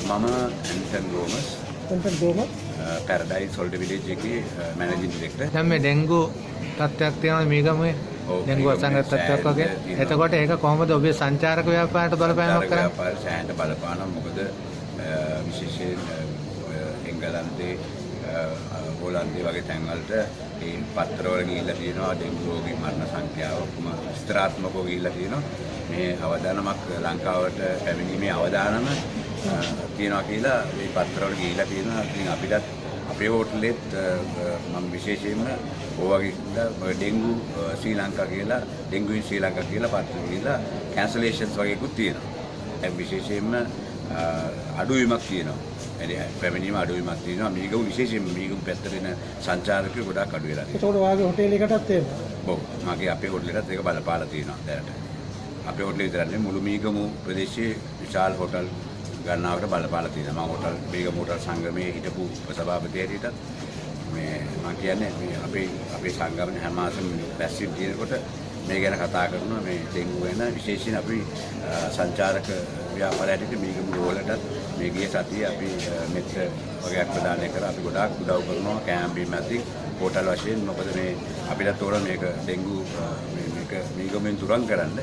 Mama Anton Gomez. Anton Gomez. Paradise Holiday Village එකේ managing director. දැන් මේ dengue තත්ත්වයක් තියෙනවා මේ ගමේ. ඩෙන්ගු අසංගත තත්ත්වයක් වගේ. එතකොට ඒක කොහොමද ඔබේ සංචාරක ව්‍යාපාරයට බලපෑමක් කරන්නේ? ව්‍යාපාරය සෑහෙන බලපානවා. මොකද විශේෂයෙන් එංගලන්තේ හොලන්තේ වගේ තැන්වලට මේ පත්‍රවල ගිහිල්ලා තියෙනවා ඩෙන්ගු රෝගී මරණ සංඛ්‍යාව ඔක්කොම විස්තරාත්මකව ගිහිල්ලා තියෙනවා. මේ අවදානමක් ලංකාවට පැමිණීමේ අවදානම තියෙනවා කියලා මේ පත්‍රවල ගිහිල්ලා තියෙනවා. ඉතින් අපිටත් අපේ හෝටලෙත් මම විශේෂයෙන්ම ඔයගෙ ඩෙන්ගු ශ්‍රී ලංකා කියලා ඩෙන්ගු ඉන් ශ්‍රී ලංකා කියලා පත්‍ර ගිහිල්ලා කැන්සලේෂන්ස් වගේකුත් තියෙනවා. ඒ විශේෂයෙන්ම අඩුවීමක් තියෙනවා. පැමිණීම අඩුවීමක් තියෙනවා. මේක විශේෂයෙන්ම මේක පැත්තට එන සංචාරකයෝ ගොඩාක් අඩු වෙලා තියෙනවා. ඒකට වාගේ හොටෙල් එකටත් එනවා. ඔව්. මගේ අපේ හෝටලෙටත් ඒක බලපාලා තියෙනවා දැනට. අපේ හෝටලේ විතරක් නෙමෙයි මුළු මීගමු ප්‍රදේශයේ විශාල හෝටල් ගණනාවකට බලපාලා තියෙනවා. මම හෝටල් මීගම හෝටල් සංගමයේ හිටපු උපසභාපති හැටියට මේ මම කියන්නේ මේ අපේ සංගමනේ හැම මාසෙම පැසිව් තියෙනකොට මේ ගැන කතා කරනවා මේ ඩෙන්ගු වෙන විශේෂයෙන් අපි සංචාරක ව්‍යාපාරයට මීගමු රෝලටත් මේ ගිය සතියේ අපි මෙත් වගේක් ප්‍රදානය කරා. අපි ගොඩාක් උදව් කරනවා කෑම බීම ඇති හෝටල් වශයෙන්. මොකද මේ අපිටත් ඕන මේක ඩෙන්ගු මේක මීගමෙන් තුරන් කරන්න.